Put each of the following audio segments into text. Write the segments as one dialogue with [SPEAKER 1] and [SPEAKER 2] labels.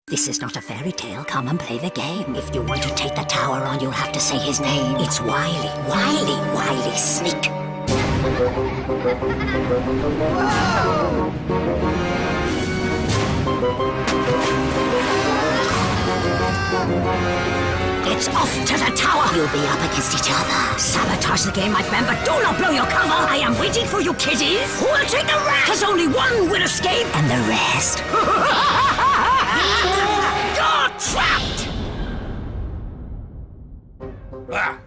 [SPEAKER 1] This is not a fairy tale. Come and play the game. If you want to take the tower on, you'll have to say his name. It's Wily, Wily, Wily Sneak. It's off to the tower! You'll be up against each other. Sabotage the game, my friend, but do not blow your cover! I am waiting for you, kiddies! Who will take the rest? Cause only one will escape, and the rest... You're trapped!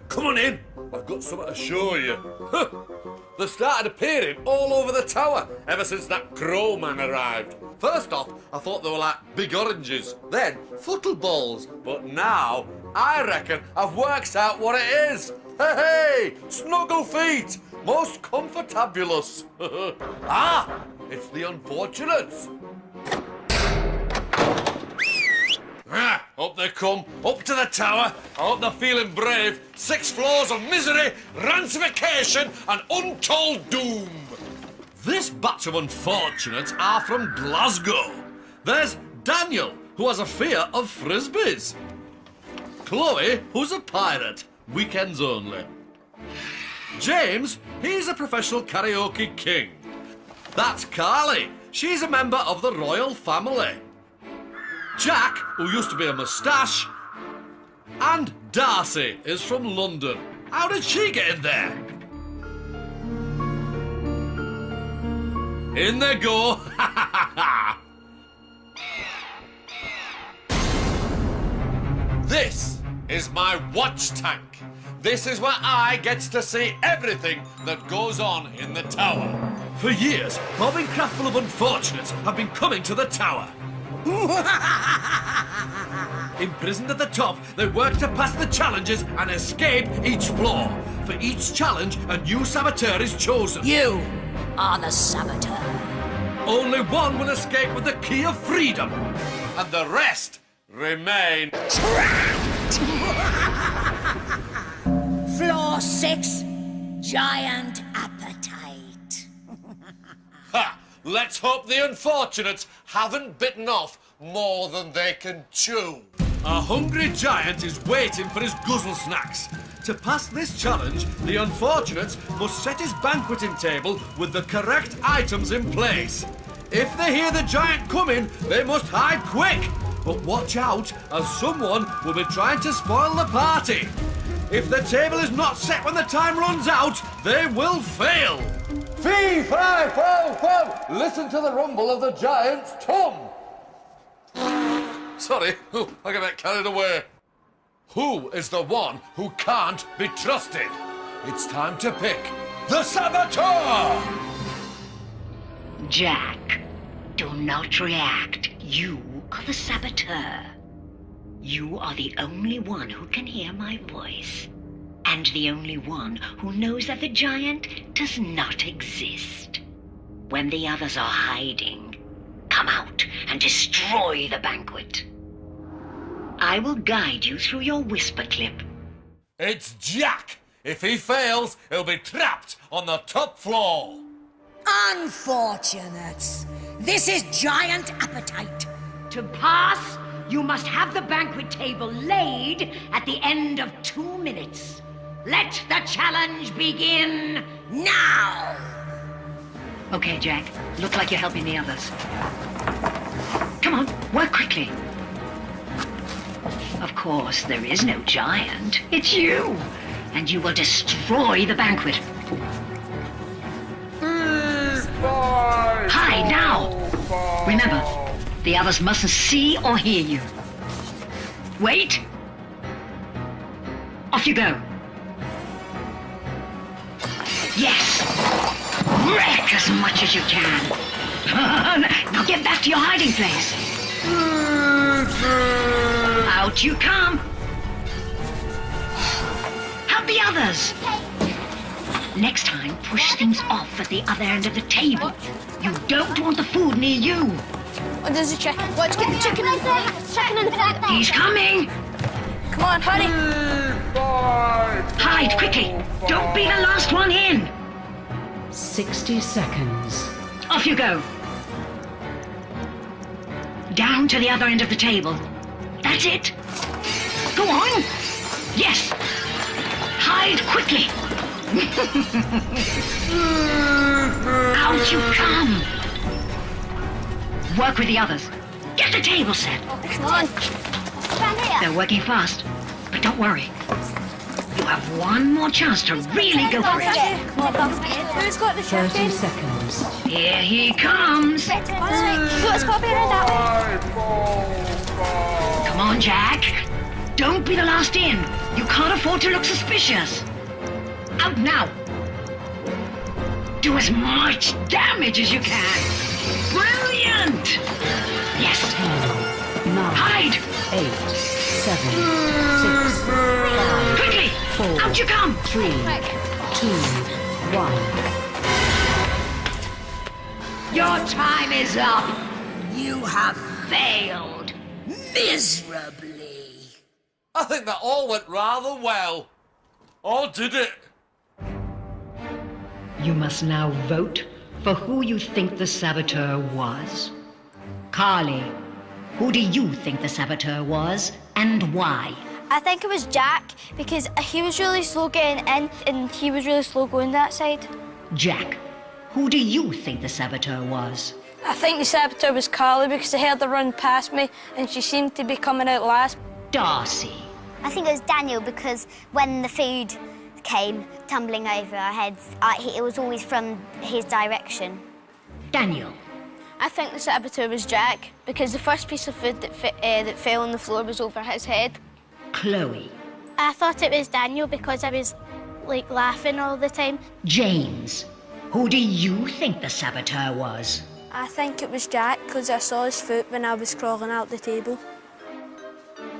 [SPEAKER 2] Come on in. I've got something to show you. They've started appearing all over the tower ever since that crow man arrived. First off, I thought they were like big oranges, then footle balls, but now I reckon I've worked out what it is. Hey, snuggle feet, most comfortabulous. It's the unfortunates. Up they come, up to the tower. I hope they're feeling brave. 6 floors of misery, rancification, and untold doom. This batch of unfortunates are from Glasgow. There's Daniel, who has a fear of frisbees. Chloe, who's a pirate, weekends only. James, he's a professional karaoke king. That's Carly, she's a member of the royal family. Jack, who used to be a moustache, and Darcy is from London. How did she get in there? In they go. This is my watch tank. This is where I get to see everything that goes on in the tower. For years, mobbing craftful of unfortunates have been coming to the tower. Imprisoned at the top, they work to pass the challenges and escape each floor. For each challenge, a new saboteur is chosen.
[SPEAKER 1] You are the saboteur.
[SPEAKER 2] Only one will escape with the key of freedom. And the rest remain
[SPEAKER 1] trapped. Floor 6, giant appetite.
[SPEAKER 2] Ha! Let's hope the unfortunates haven't bitten off more than they can chew. A hungry giant is waiting for his guzzle snacks. To pass this challenge, the unfortunates must set his banqueting table with the correct items in place. If they hear the giant coming, they must hide quick. But watch out, as someone will be trying to spoil the party. If the table is not set when the time runs out, they will fail. Fee, fi, fo, fo! Listen to the rumble of the giant's tum! Sorry, I got a bit carried away. Who is the one who can't be trusted? It's time to pick the saboteur!
[SPEAKER 3] Jack, do not react. You are the saboteur. You are the only one who can hear my voice. And the only one who knows that the giant does not exist. When the others are hiding, come out and destroy the banquet. I will guide you through your whisper clip.
[SPEAKER 2] It's Jack. If he fails, he'll be trapped on the top floor.
[SPEAKER 1] Unfortunates. This is giant appetite.
[SPEAKER 3] To pass, you must have the banquet table laid at the end of 2 minutes. Let the challenge begin now! Okay, Jack. Looks like you're helping the others. Come on, work quickly. Of course, there is no giant. It's you. And you will destroy the banquet. Hide now! Remember, the others mustn't see or hear you. Wait! Off you go. Yes! Wreck as much as you can. Now get back to your hiding place. Out you come. Help the others. Next time, push things off at the other end of the table. You don't want the food near you.
[SPEAKER 4] What does the chicken? Let's get the chicken in the plate. Chicken in the plate.
[SPEAKER 3] He's coming.
[SPEAKER 4] Come on, hurry.
[SPEAKER 3] Hide quickly. Don't be the last one in.
[SPEAKER 5] 60 seconds.
[SPEAKER 3] Off you go. Down to the other end of the table. That's it. Go on. Yes. Hide quickly. Out you come. Work with the others. Get the table set.
[SPEAKER 4] Come on. Stand here.
[SPEAKER 3] They're working fast, but don't worry. You have one more chance to really go for it.
[SPEAKER 4] Who's got the chef
[SPEAKER 5] 30
[SPEAKER 4] in?
[SPEAKER 5] seconds.
[SPEAKER 3] Here he comes.
[SPEAKER 4] It's got to be around that way.
[SPEAKER 3] Come on, Jack. Don't be the last in. You can't afford to look suspicious. Out now. Do as much damage as you can. Brilliant! Yes.
[SPEAKER 5] 9,
[SPEAKER 3] Hide!
[SPEAKER 5] 8, 7, 6, 5,
[SPEAKER 3] Quickly!
[SPEAKER 5] 4,
[SPEAKER 3] Out you come!
[SPEAKER 5] 3, 2, 1.
[SPEAKER 3] Your time is up.
[SPEAKER 1] You have
[SPEAKER 3] Failed.
[SPEAKER 1] miserably.
[SPEAKER 2] I think that all went rather well. Or did it?
[SPEAKER 3] You must now vote for who you think the saboteur was. Carly, who do you think the saboteur was and why?
[SPEAKER 4] I think it was Jack because he was really slow getting in and he was really slow going that side.
[SPEAKER 3] Jack, who do you think the saboteur was?
[SPEAKER 4] I think the saboteur was Carly because I heard her run past me and she seemed to be coming out last.
[SPEAKER 3] Darcy.
[SPEAKER 6] I think it was Daniel because when the food came tumbling over our heads, it was always from his direction.
[SPEAKER 3] Daniel.
[SPEAKER 4] I think the saboteur was Jack because the first piece of food that fell on the floor was over his head.
[SPEAKER 3] Chloe.
[SPEAKER 6] I thought it was Daniel because I was laughing all the time.
[SPEAKER 3] James. Who do you think the saboteur was?
[SPEAKER 4] I think it was Jack because I saw his foot when I was crawling out the table.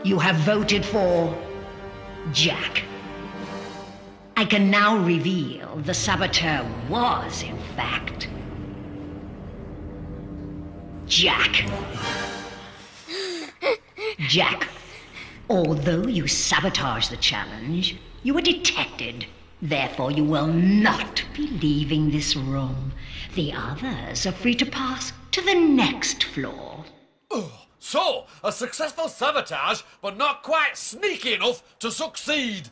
[SPEAKER 3] You have voted for Jack. I can now reveal the saboteur was, in fact, Jack. Jack, although you sabotaged the challenge, you were detected. Therefore, you will not be leaving this room. The others are free to pass to the next floor.
[SPEAKER 2] So, a successful sabotage, but not quite sneaky enough to succeed.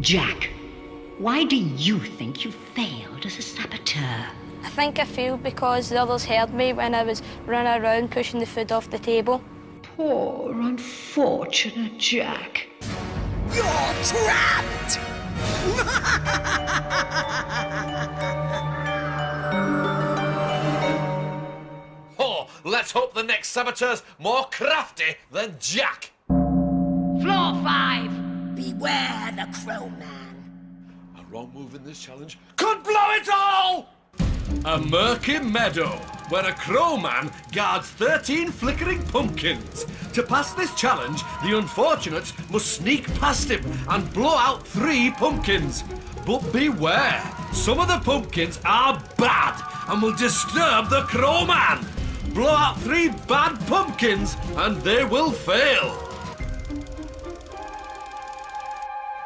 [SPEAKER 3] Jack, why do you think you failed as a saboteur?
[SPEAKER 4] I think I failed because the others heard me when I was running around pushing the food off the table.
[SPEAKER 3] Poor, unfortunate Jack.
[SPEAKER 1] You're trapped!
[SPEAKER 2] Oh, let's hope the next saboteur's more crafty than Jack.
[SPEAKER 3] Floor 5.
[SPEAKER 1] Beware the Crowman.
[SPEAKER 2] A wrong move in this challenge could blow it all! A murky meadow where a crowman guards 13 flickering pumpkins. To pass this challenge, the unfortunates must sneak past him and blow out 3 pumpkins. But beware, some of the pumpkins are bad and will disturb the crowman. Blow out 3 bad pumpkins and they will fail.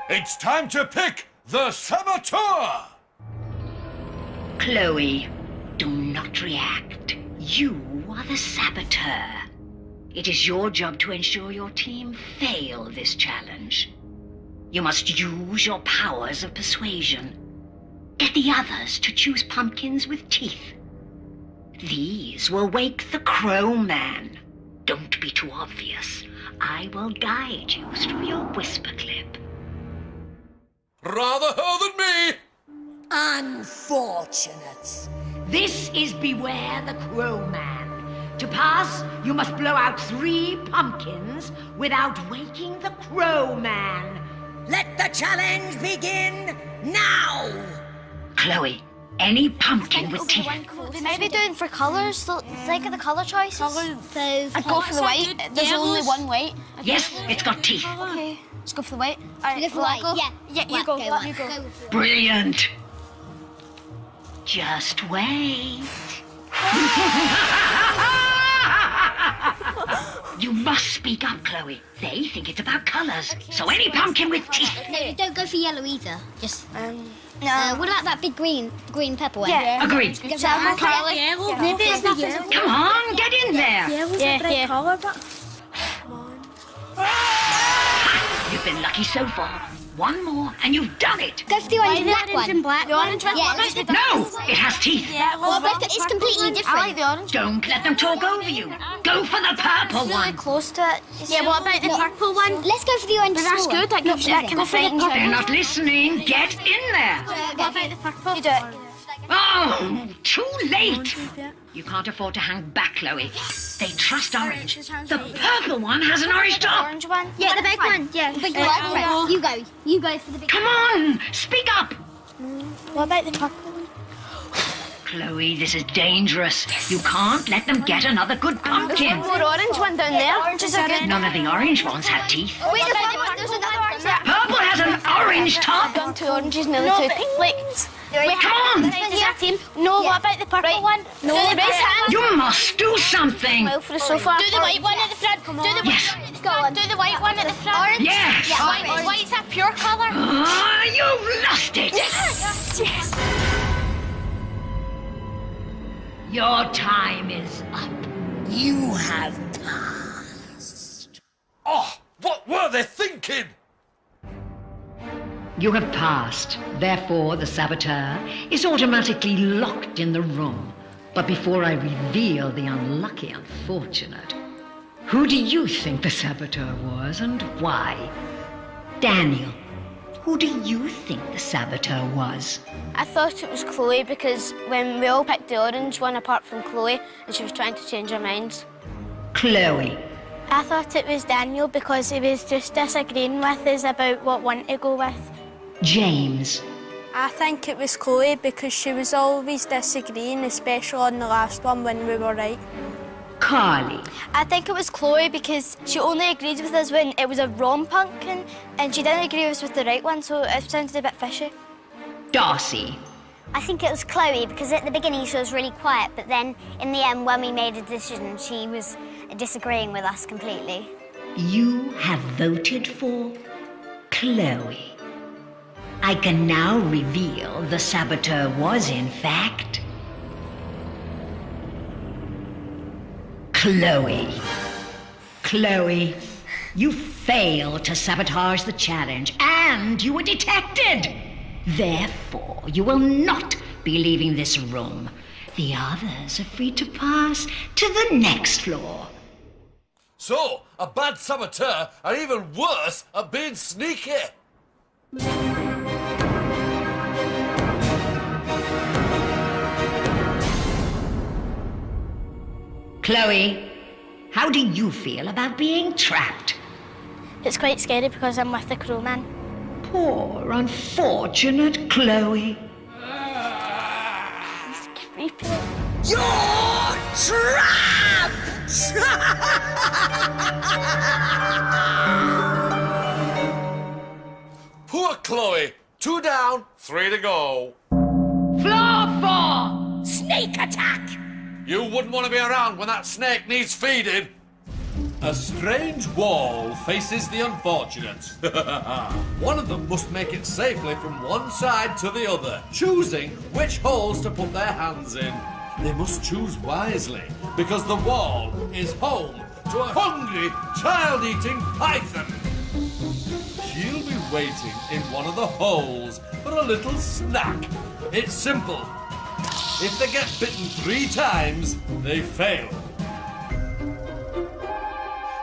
[SPEAKER 2] It's time to pick the saboteur!
[SPEAKER 3] Chloe, do not react. You are the saboteur. It is your job to ensure your team fail this challenge. You must use your powers of persuasion. Get the others to choose pumpkins with teeth. These will wake the Crowman. Don't be too obvious. I will guide you through your whisper clip.
[SPEAKER 2] Rather her than me!
[SPEAKER 1] Unfortunates.
[SPEAKER 3] This is Beware the Crowman. To pass, you must blow out 3 pumpkins without waking the Crowman.
[SPEAKER 1] Let the challenge begin now!
[SPEAKER 3] Chloe, any pumpkin with teeth.
[SPEAKER 6] Maybe doing for colours, think of the colour choices.
[SPEAKER 4] I'd go for the white. There's only one white.
[SPEAKER 3] Yes, it's got teeth.
[SPEAKER 4] Okay, let's go for the white.
[SPEAKER 6] Go for white.
[SPEAKER 4] Yeah, you go. You go.
[SPEAKER 3] Brilliant. Just wait. You must speak up, Chloe. They think it's about colours. So any pumpkin with teeth.
[SPEAKER 6] No, you don't go for yellow either. Just, no. What about that big green purple one?
[SPEAKER 4] Yeah.
[SPEAKER 3] Agreed.
[SPEAKER 6] Maybe it's not yellow.
[SPEAKER 3] Come on, get in there.
[SPEAKER 4] Yeah.
[SPEAKER 6] Colour, but...
[SPEAKER 3] You've been lucky so far. One more, and you've done it.
[SPEAKER 6] Go for the orange and black one.
[SPEAKER 4] The orange one?
[SPEAKER 6] Yeah,
[SPEAKER 3] No, it has teeth.
[SPEAKER 6] well, but it's completely different.
[SPEAKER 4] I like the orange.
[SPEAKER 3] Don't let them talk over you. Go for the purple one.
[SPEAKER 4] Close to it. Yeah, what about the purple one?
[SPEAKER 6] Let's go for the orange.
[SPEAKER 4] But that's good. That gives you that kind of frightening.
[SPEAKER 3] They're not listening. Get in there.
[SPEAKER 4] What about the purple? You do it.
[SPEAKER 3] Oh, too late. You can't afford to hang back, Chloe. They trust orange. The purple one has an orange top.
[SPEAKER 4] Orange one?
[SPEAKER 6] Yeah, the big one. Yeah. The big one. You go for the big one.
[SPEAKER 3] Come on, speak up.
[SPEAKER 4] What about the purple one?
[SPEAKER 3] Chloe, this is dangerous. You can't let them get another good pumpkin.
[SPEAKER 4] More orange one down there. Oranges are good.
[SPEAKER 3] None of the orange ones have teeth.
[SPEAKER 4] Wait, there's another orange there.
[SPEAKER 3] Purple has an orange top.
[SPEAKER 4] Done two oranges and the two pink. Like,
[SPEAKER 3] Wait, come on.
[SPEAKER 4] No, what about the purple one? No, the right hand.
[SPEAKER 3] You must do something.
[SPEAKER 4] Well, for the sofa.
[SPEAKER 7] Do the white one at the front. Do the
[SPEAKER 3] Yes.
[SPEAKER 7] Do the white one at the front.
[SPEAKER 6] Orange?
[SPEAKER 3] Yes.
[SPEAKER 6] Yeah,
[SPEAKER 7] White's a pure colour.
[SPEAKER 3] Ah, you've lost it.
[SPEAKER 4] Yes.
[SPEAKER 3] Your time is up.
[SPEAKER 1] You have passed.
[SPEAKER 2] Oh, what were they thinking?
[SPEAKER 3] You have passed. Therefore, the saboteur is automatically locked in the room. But before I reveal the unlucky unfortunate, who do you think the saboteur was and why? Daniel, who do you think the saboteur was?
[SPEAKER 4] I thought it was Chloe because when we all picked the orange one apart from Chloe and she was trying to change her minds.
[SPEAKER 3] Chloe.
[SPEAKER 7] I thought it was Daniel because he was just disagreeing with us about what one to go with.
[SPEAKER 3] James.
[SPEAKER 8] I think it was Chloe because she was always disagreeing, especially on the last one when we were right.
[SPEAKER 3] Carly.
[SPEAKER 4] I think it was Chloe because she only agreed with us when it was a wrong pumpkin and she didn't agree with us with the right one, so it sounded a bit fishy.
[SPEAKER 3] Darcy.
[SPEAKER 6] I think it was Chloe because at the beginning she was really quiet, but then in the end when we made a decision she was disagreeing with us completely.
[SPEAKER 3] You have voted for Chloe. I can now reveal the saboteur was, in fact, Chloe. Chloe, you failed to sabotage the challenge and you were detected. Therefore, you will not be leaving this room. The others are free to pass to the next floor.
[SPEAKER 2] So, a bad saboteur are even worse at being sneaky.
[SPEAKER 3] Chloe, how do you feel about being trapped?
[SPEAKER 7] It's quite scary because I'm with the crowman.
[SPEAKER 3] Poor, unfortunate Chloe.
[SPEAKER 7] It's creepy.
[SPEAKER 1] You're trapped!
[SPEAKER 2] Poor Chloe. 2 down, 3 to go.
[SPEAKER 3] Floor 4!
[SPEAKER 1] Snake attack!
[SPEAKER 2] You wouldn't want to be around when that snake needs feeding. A strange wall faces the unfortunate. One of them must make it safely from one side to the other, choosing which holes to put their hands in. They must choose wisely, because the wall is home to a hungry, child-eating python. She'll be waiting in one of the holes for a little snack. It's simple. If they get bitten 3 times, they fail.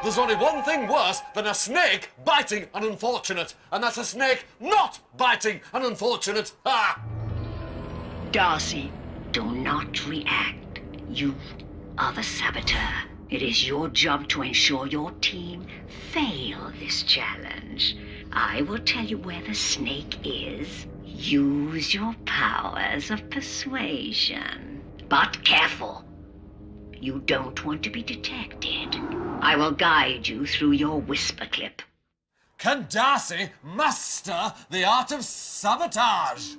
[SPEAKER 2] There's only one thing worse than a snake biting an unfortunate, and that's a snake not biting an unfortunate. Ha!
[SPEAKER 3] Darcy, do not react. You are the saboteur. It is your job to ensure your team fail this challenge. I will tell you where the snake is. Use your powers of persuasion. But careful. You don't want to be detected. I will guide you through your whisper clip.
[SPEAKER 2] Can Darcy master the art of sabotage?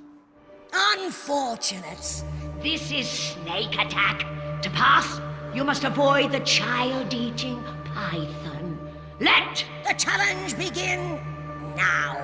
[SPEAKER 1] Unfortunate.
[SPEAKER 3] This is snake attack. To pass, you must avoid the child-eating Python. Let
[SPEAKER 1] The challenge begin now.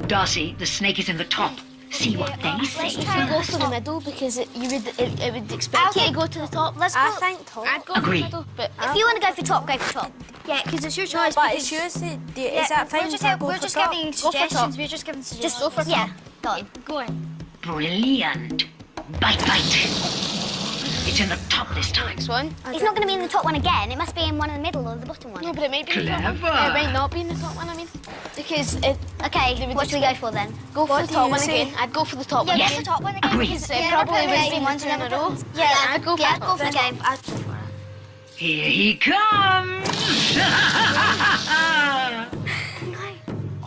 [SPEAKER 3] Darcy, the snake is in the top. See what they say.
[SPEAKER 7] Let's try and go for the middle because it would expect you to go to the top.
[SPEAKER 6] Let's
[SPEAKER 8] I
[SPEAKER 6] go.
[SPEAKER 8] think top.
[SPEAKER 7] I'd go
[SPEAKER 3] Agree.
[SPEAKER 7] for the middle, but
[SPEAKER 6] If you want to go for top, go for top.
[SPEAKER 7] yeah, because it's your choice.
[SPEAKER 8] But
[SPEAKER 7] because-
[SPEAKER 8] it's yours to do. Is that fine?
[SPEAKER 6] We're just,
[SPEAKER 8] if I go
[SPEAKER 6] we're
[SPEAKER 8] for
[SPEAKER 6] just
[SPEAKER 8] top?
[SPEAKER 6] giving
[SPEAKER 7] Go for top.
[SPEAKER 6] suggestions. We're just giving suggestions.
[SPEAKER 7] Just go for top.
[SPEAKER 6] Yeah, go on.
[SPEAKER 7] Go on.
[SPEAKER 3] Brilliant. Bite. It's in the top this time.
[SPEAKER 7] Next one.
[SPEAKER 6] It's not going to be in the top one again. It must be in one in the middle or the bottom one.
[SPEAKER 7] No, but it might be in the top one.
[SPEAKER 3] Clever.
[SPEAKER 7] It might not be in the top one, I mean. Because it...
[SPEAKER 6] Okay, what should we go for then?
[SPEAKER 7] Go for
[SPEAKER 8] What
[SPEAKER 7] the
[SPEAKER 8] do
[SPEAKER 7] top
[SPEAKER 8] you
[SPEAKER 7] one
[SPEAKER 8] say?
[SPEAKER 7] again. I'd go for the top
[SPEAKER 6] Yeah,
[SPEAKER 7] one
[SPEAKER 6] go
[SPEAKER 7] again.
[SPEAKER 6] for the top one again.
[SPEAKER 3] Agreed.
[SPEAKER 6] Because
[SPEAKER 7] It
[SPEAKER 6] yeah,
[SPEAKER 7] probably
[SPEAKER 6] probably
[SPEAKER 7] would be ones in a row.
[SPEAKER 6] Yeah,
[SPEAKER 7] I'd go for
[SPEAKER 6] yeah,
[SPEAKER 7] the
[SPEAKER 6] go
[SPEAKER 7] top
[SPEAKER 6] for the
[SPEAKER 7] then.
[SPEAKER 6] game. I'd go for it.
[SPEAKER 3] Here he comes.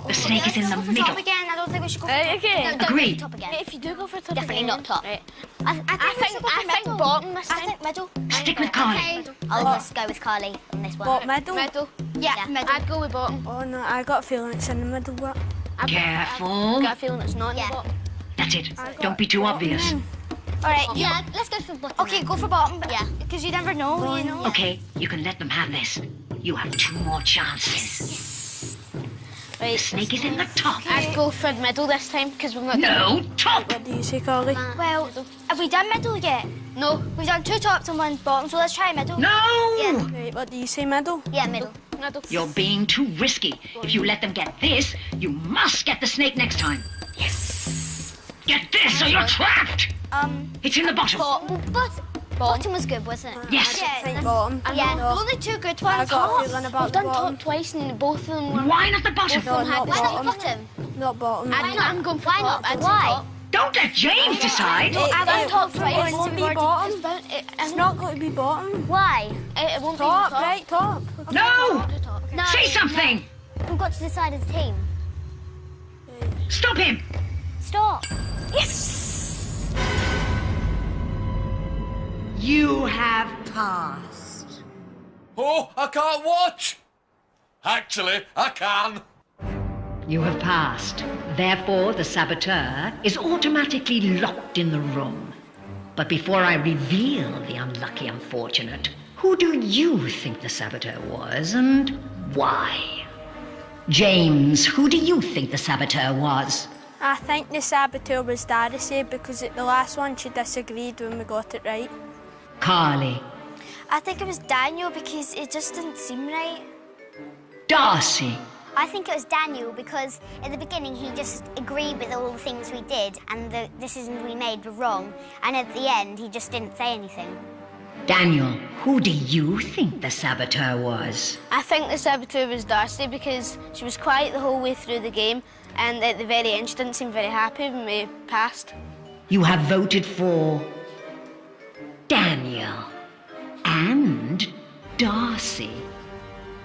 [SPEAKER 3] The snake is in the
[SPEAKER 6] Go for
[SPEAKER 3] middle.
[SPEAKER 6] top again. I don't think we should go for
[SPEAKER 7] Right,
[SPEAKER 6] top.
[SPEAKER 7] okay.
[SPEAKER 6] No, don't go
[SPEAKER 3] Agreed.
[SPEAKER 6] for top again.
[SPEAKER 7] If you do go for top
[SPEAKER 6] Definitely
[SPEAKER 7] again,
[SPEAKER 6] not top.
[SPEAKER 7] Right.
[SPEAKER 6] I
[SPEAKER 7] I think bottom this time.
[SPEAKER 6] I think middle.
[SPEAKER 3] Stick with Carly.
[SPEAKER 6] Okay. I'll just go with Carly on this one.
[SPEAKER 8] What, middle?
[SPEAKER 7] Middle.
[SPEAKER 6] Yeah, middle.
[SPEAKER 7] I'd go with bottom.
[SPEAKER 8] Oh no, I got a feeling it's in the middle. What?
[SPEAKER 3] Careful.
[SPEAKER 7] I've got a feeling it's not in
[SPEAKER 6] Yeah.
[SPEAKER 7] the bottom.
[SPEAKER 3] That's it. Don't be too obvious.
[SPEAKER 6] All right, yeah, let's go for bottom.
[SPEAKER 4] Okay, go for bottom. But
[SPEAKER 6] Yeah.
[SPEAKER 4] Because you never know, you know.
[SPEAKER 3] Okay, you can let them have this. You have 2 more chances.
[SPEAKER 7] Right.
[SPEAKER 3] The snake is in the top.
[SPEAKER 7] I'd go for middle this time because we've not
[SPEAKER 3] No, top.
[SPEAKER 8] What do you say, Carly?
[SPEAKER 4] Well, have we done middle yet?
[SPEAKER 7] No.
[SPEAKER 4] We've done 2 tops and 1 bottom, so let's try middle.
[SPEAKER 3] No.
[SPEAKER 8] Right, what do you say, middle?
[SPEAKER 6] Yeah, middle.
[SPEAKER 7] Middle.
[SPEAKER 3] You're being too risky. If you let them get this, you must get the snake next time. Yes. Get this or you're trapped. It's in the bottom.
[SPEAKER 6] Bottom was good, wasn't it?
[SPEAKER 3] Yes.
[SPEAKER 8] I think bottom.
[SPEAKER 6] Yeah.
[SPEAKER 8] No.
[SPEAKER 4] Only 2 good
[SPEAKER 8] I
[SPEAKER 4] ones.
[SPEAKER 8] got a feeling about
[SPEAKER 7] We've
[SPEAKER 8] the
[SPEAKER 7] done
[SPEAKER 8] bottom.
[SPEAKER 7] top twice and both of them were...
[SPEAKER 3] Why not the bottom?
[SPEAKER 8] No, not
[SPEAKER 6] Why not the
[SPEAKER 8] bottom.
[SPEAKER 6] bottom?
[SPEAKER 8] Not bottom.
[SPEAKER 7] I'm going for
[SPEAKER 6] Why
[SPEAKER 7] top.
[SPEAKER 6] not?
[SPEAKER 7] I'd say
[SPEAKER 6] Why?
[SPEAKER 7] top.
[SPEAKER 3] Don't let James decide.
[SPEAKER 4] I've done top twice.
[SPEAKER 8] It won't be
[SPEAKER 4] We've already-
[SPEAKER 8] bottom.
[SPEAKER 7] It's
[SPEAKER 8] It's not going to be bottom.
[SPEAKER 6] Why?
[SPEAKER 7] It won't
[SPEAKER 8] Top,
[SPEAKER 7] be top.
[SPEAKER 8] right, top.
[SPEAKER 3] No.
[SPEAKER 6] No.
[SPEAKER 3] Say something.
[SPEAKER 6] We've got to decide as a team.
[SPEAKER 3] Stop him.
[SPEAKER 6] Stop.
[SPEAKER 3] You have
[SPEAKER 1] Passed.
[SPEAKER 2] Oh, I can't watch. Actually, I can.
[SPEAKER 3] You have passed. Therefore, the saboteur is automatically locked in the room. But before I reveal the unlucky unfortunate, who do you think the saboteur was and why? James, who do you think the saboteur was?
[SPEAKER 8] I think the saboteur was Darcy because at the last one she disagreed when we got it right.
[SPEAKER 3] Carly.
[SPEAKER 4] I think it was Daniel because it just didn't seem right.
[SPEAKER 3] Darcy.
[SPEAKER 6] I think it was Daniel because at the beginning he just agreed with all the things we did and the decisions we made were wrong. And at the end he just didn't say anything.
[SPEAKER 3] Daniel, who do you think the saboteur was?
[SPEAKER 7] I think the saboteur was Darcy because she was quiet the whole way through the game and at the very end she didn't seem very happy when we passed.
[SPEAKER 3] You have voted for Daniel and Darcy.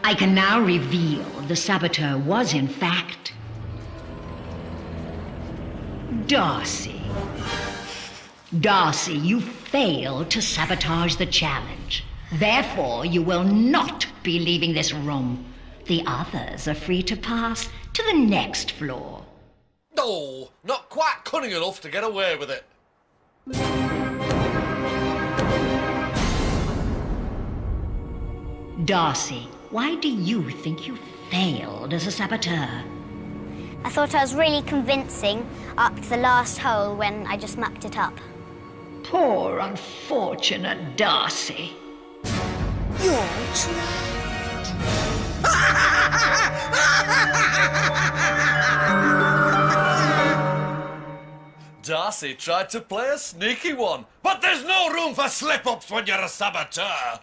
[SPEAKER 3] I can now reveal the saboteur was, in fact, Darcy. Darcy, you failed to sabotage the challenge. Therefore, you will not be leaving this room. The others are free to pass to the next floor.
[SPEAKER 2] No, not quite cunning enough to get away with it.
[SPEAKER 3] Darcy, why do you think you failed as a saboteur?
[SPEAKER 6] I thought I was really convincing up to the last hole when I just mucked it up.
[SPEAKER 3] Poor unfortunate Darcy.
[SPEAKER 2] Darcy tried to play a sneaky one, but there's no room for slip-ups when you're a saboteur.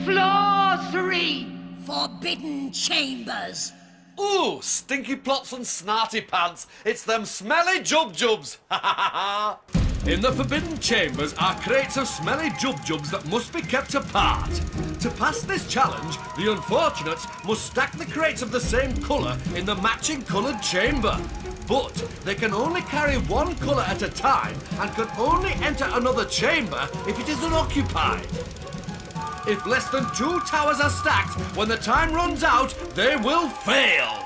[SPEAKER 3] Floor 3.
[SPEAKER 1] Forbidden chambers.
[SPEAKER 2] Ooh, stinky plots and snarty pants. It's them smelly jub-jubs. In the Forbidden Chambers are crates of smelly jub-jubs that must be kept apart. To pass this challenge, the unfortunates must stack the crates of the same colour in the matching coloured chamber. But they can only carry one colour at a time and can only enter another chamber if it is unoccupied. If less than 2 towers are stacked, when the time runs out, they will fail.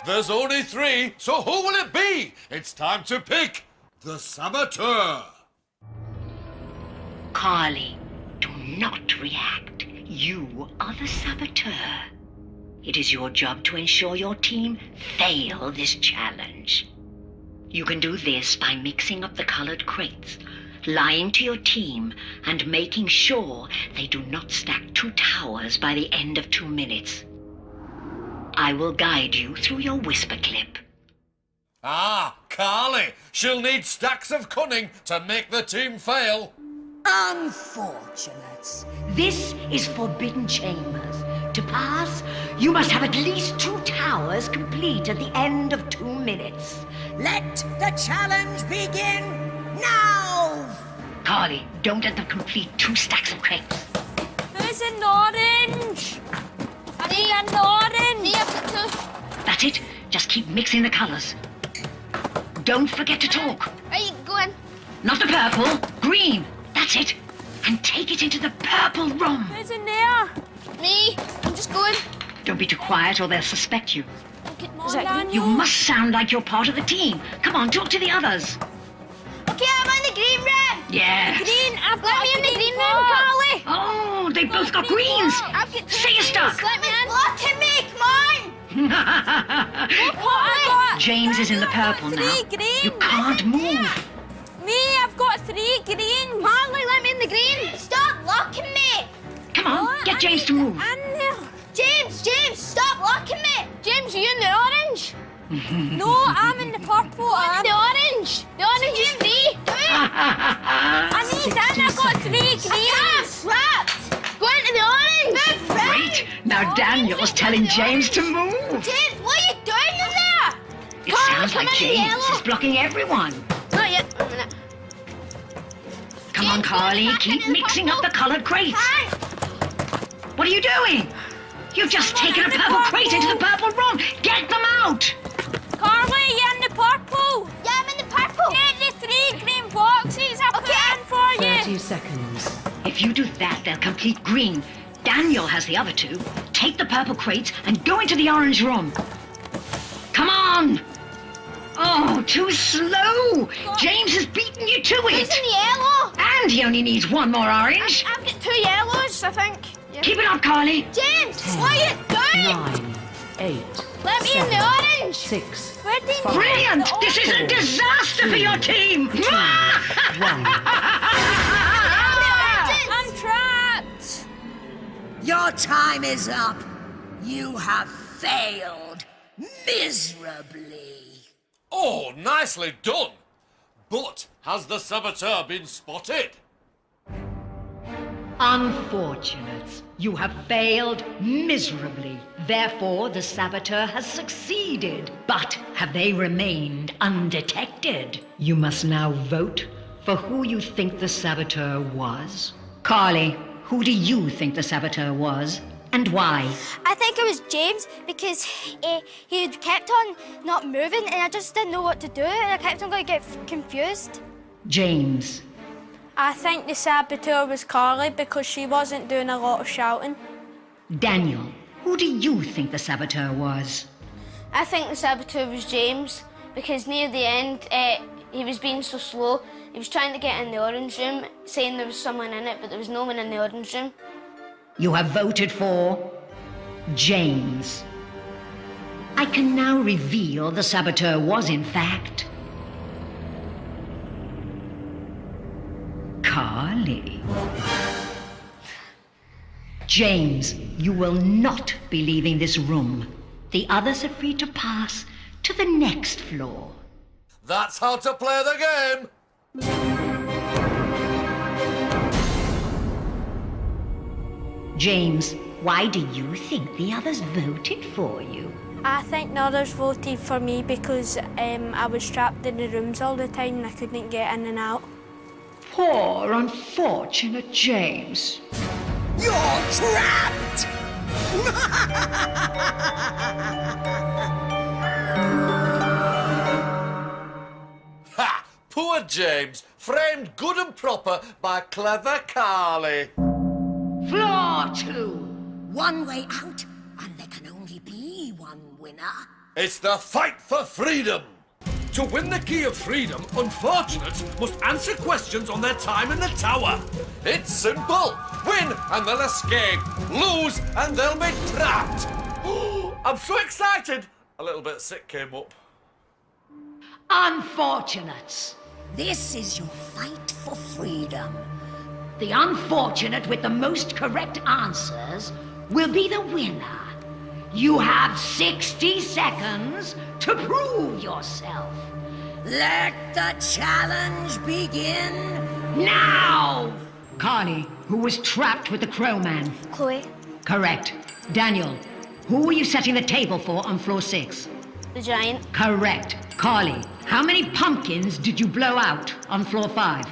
[SPEAKER 2] There's only 3, so who will it be? It's time to pick the saboteur.
[SPEAKER 3] Carly, do not react. You are the saboteur. It is your job to ensure your team fail this challenge. You can do this by mixing up the colored crates, lying to your team, and making sure they do not stack 2 towers by the end of 2 minutes. I will guide you through your whisper clip.
[SPEAKER 2] Ah, Carly. She'll need stacks of cunning to make the team fail.
[SPEAKER 1] Unfortunate.
[SPEAKER 3] This is Forbidden Chambers. To pass, you must have at least 2 towers complete at the end of 2 minutes.
[SPEAKER 1] Let the challenge begin now!
[SPEAKER 3] Carly, don't let them complete 2 stacks of crates.
[SPEAKER 8] There's an orange. An orange.
[SPEAKER 3] That's it. Just keep mixing the colours. Don't forget to talk.
[SPEAKER 7] Right, go in.
[SPEAKER 3] Not the purple, green. That's it. And take it into the purple room.
[SPEAKER 8] Who's in there?
[SPEAKER 7] Me. I'm just going.
[SPEAKER 3] Don't be too quiet or they'll suspect you.
[SPEAKER 8] Come on,
[SPEAKER 7] Is that
[SPEAKER 8] Daniel.
[SPEAKER 3] You must sound like you're part of the team. Come on, talk to the others.
[SPEAKER 7] Okay, I'm in the green room.
[SPEAKER 3] Yeah.
[SPEAKER 8] Green, I've
[SPEAKER 7] Let
[SPEAKER 8] got
[SPEAKER 7] me in the
[SPEAKER 8] green
[SPEAKER 7] green
[SPEAKER 8] ball.
[SPEAKER 7] room, Carly.
[SPEAKER 3] Oh, they both got greens.
[SPEAKER 7] I've got 2
[SPEAKER 3] Say you're
[SPEAKER 7] greens.
[SPEAKER 3] stuck.
[SPEAKER 7] Let me in. Look at me, come on.
[SPEAKER 8] I got,
[SPEAKER 3] James is in the purple now.
[SPEAKER 8] 3 green.
[SPEAKER 3] You can't move.
[SPEAKER 8] Me, I've got 3 green.
[SPEAKER 7] Carly, let me in the green. Stop locking me.
[SPEAKER 3] Come on, get James to move.
[SPEAKER 8] In there.
[SPEAKER 7] James, stop locking me. James, are you in the orange?
[SPEAKER 8] No, I'm in the purple.
[SPEAKER 7] I'm the orange. The orange is free. Do it.
[SPEAKER 8] I need in. I've got 3 greens.
[SPEAKER 7] Trapped. Go into the orange.
[SPEAKER 3] Great. Now Daniel's telling James to move.
[SPEAKER 7] James, what are you doing in there?
[SPEAKER 3] It
[SPEAKER 7] Carly,
[SPEAKER 3] sounds
[SPEAKER 7] come
[SPEAKER 3] like
[SPEAKER 7] in the
[SPEAKER 3] James
[SPEAKER 7] yellow.
[SPEAKER 3] is blocking everyone.
[SPEAKER 7] Not yet. A minute.
[SPEAKER 3] Come on,
[SPEAKER 7] James,
[SPEAKER 3] Carly,
[SPEAKER 7] go back
[SPEAKER 3] keep
[SPEAKER 7] into the
[SPEAKER 3] mixing up
[SPEAKER 7] purple.
[SPEAKER 3] the coloured crates.
[SPEAKER 7] Hi.
[SPEAKER 3] What are you doing? You've just taken a purple crate into the purple room. Get them out.
[SPEAKER 8] Carly, you're in the purple.
[SPEAKER 7] Yeah, I'm in the purple.
[SPEAKER 8] Get the 3 green boxes I put in for you.
[SPEAKER 5] 30 seconds.
[SPEAKER 3] If you do that, they'll complete green. Daniel has the other 2. Take the purple crates and go into the orange room. Come on. Oh, too slow. James has beaten you to
[SPEAKER 7] Who's
[SPEAKER 3] it.
[SPEAKER 7] in the yellow?
[SPEAKER 3] And he only needs 1 more orange.
[SPEAKER 7] I've got 2 yellows, I think. Yeah.
[SPEAKER 3] Keep it up, Carly.
[SPEAKER 7] James, what are you doing?
[SPEAKER 5] 9, 8,
[SPEAKER 7] Let me in the orange.
[SPEAKER 5] 6,
[SPEAKER 8] Where did you
[SPEAKER 3] Brilliant! This is a disaster for your team!
[SPEAKER 5] 1.
[SPEAKER 8] I'm trapped.
[SPEAKER 1] Your time is up. You have failed miserably.
[SPEAKER 2] Oh, nicely done. But has the saboteur been spotted?
[SPEAKER 3] Unfortunates, you have failed miserably. Therefore, the saboteur has succeeded. But have they remained undetected? You must now vote for who you think the saboteur was. Carly, who do you think the saboteur was, and why?
[SPEAKER 4] I think it was James because he kept on not moving and I just didn't know what to do and I kept on going to get confused.
[SPEAKER 3] James.
[SPEAKER 8] I think the saboteur was Carly because she wasn't doing a lot of shouting.
[SPEAKER 3] Daniel, who do you think the saboteur was?
[SPEAKER 7] I think the saboteur was James because near the end he was being so slow. He was trying to get in the orange room, saying there was someone in it, but there was no one in the orange room.
[SPEAKER 3] You have voted for James. I can now reveal the saboteur was, in fact, Carly. James, you will not be leaving this room. The others are free to pass to the next floor.
[SPEAKER 2] That's how to play the game.
[SPEAKER 3] James, why do you think the others voted for you?
[SPEAKER 8] I think the others voted for me because I was trapped in the rooms all the time and I couldn't get in and out.
[SPEAKER 3] Poor, unfortunate James.
[SPEAKER 1] You're trapped!
[SPEAKER 2] Ha! Poor James, framed good and proper by clever Carly.
[SPEAKER 3] Floor 2.
[SPEAKER 1] One way out, and there can only be one winner.
[SPEAKER 2] It's the fight for freedom. To win the Key of Freedom, unfortunates must answer questions on their time in the tower. It's simple. Win and they'll escape. Lose and they'll be trapped. I'm so excited. A little bit sick came up.
[SPEAKER 3] Unfortunates.
[SPEAKER 1] This is your fight for freedom.
[SPEAKER 3] The unfortunate with the most correct answers will be the winner. You have 60 seconds to prove yourself.
[SPEAKER 1] Let the challenge begin
[SPEAKER 3] Now! Carly, who was trapped with the Crow Man?
[SPEAKER 4] Chloe,
[SPEAKER 3] Correct. Daniel, who were you setting the table for on floor 6?
[SPEAKER 7] The giant.
[SPEAKER 3] Correct. Carly, how many pumpkins did you blow out on floor 5?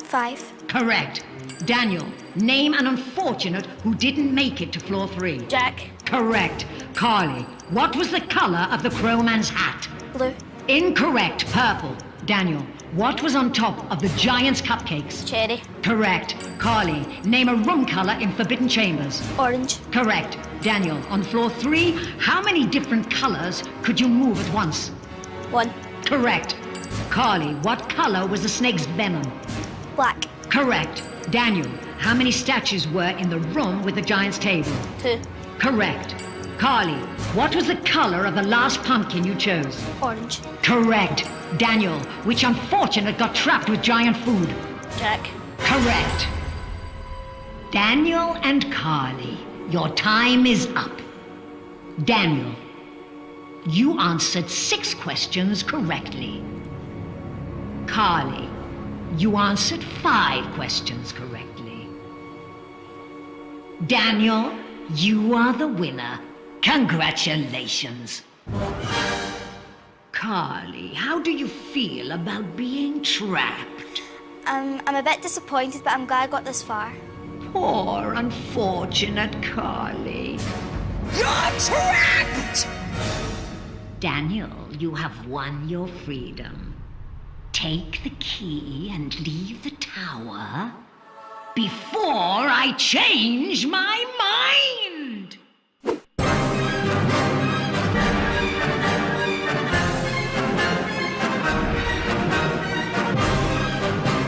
[SPEAKER 4] 5.
[SPEAKER 3] Correct. Daniel, name an unfortunate who didn't make it to floor 3.
[SPEAKER 7] Jack.
[SPEAKER 3] Correct. Carly, what was the color of the Crow Man's hat?
[SPEAKER 4] Blue.
[SPEAKER 3] Incorrect. Purple. Daniel, what was on top of the giant's cupcakes?
[SPEAKER 7] Cherry.
[SPEAKER 3] Correct. Carly, name a room color in Forbidden Chambers.
[SPEAKER 4] Orange.
[SPEAKER 3] Correct. Daniel, on floor 3, how many different colors could you move at once?
[SPEAKER 4] 1.
[SPEAKER 3] Correct. Carly, what color was the snake's venom?
[SPEAKER 4] Black.
[SPEAKER 3] Correct. Daniel, how many statues were in the room with the giant's table?
[SPEAKER 7] 2.
[SPEAKER 3] Correct. Carly, what was the color of the last pumpkin you chose?
[SPEAKER 4] Orange.
[SPEAKER 3] Correct. Daniel, which unfortunate got trapped with giant food?
[SPEAKER 7] Jack.
[SPEAKER 3] Correct. Daniel and Carly, your time is up. Daniel, you answered 6 questions correctly. Carly, you answered 5 questions correctly. Daniel, you are the winner. Congratulations. Carly, how do you feel about being trapped?
[SPEAKER 4] I'm a bit disappointed, but I'm glad I got this far.
[SPEAKER 3] Poor, unfortunate Carly.
[SPEAKER 1] You're trapped!
[SPEAKER 3] Daniel, you have won your freedom. Take the key and leave the tower before I change my mind!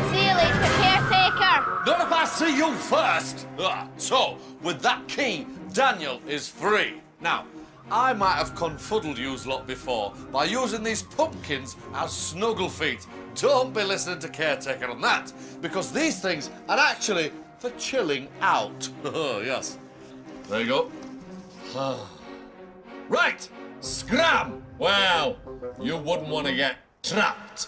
[SPEAKER 7] See you later, caretaker.
[SPEAKER 2] Not if I see you first. So, with that key, Daniel is free. Now, I might have confuddled yous lot before by using these pumpkins as snuggle feet. Don't be listening to caretaker on that, because these things are actually for chilling out. Oh, yes. There you go. Right, scram. Well, you wouldn't want to get trapped.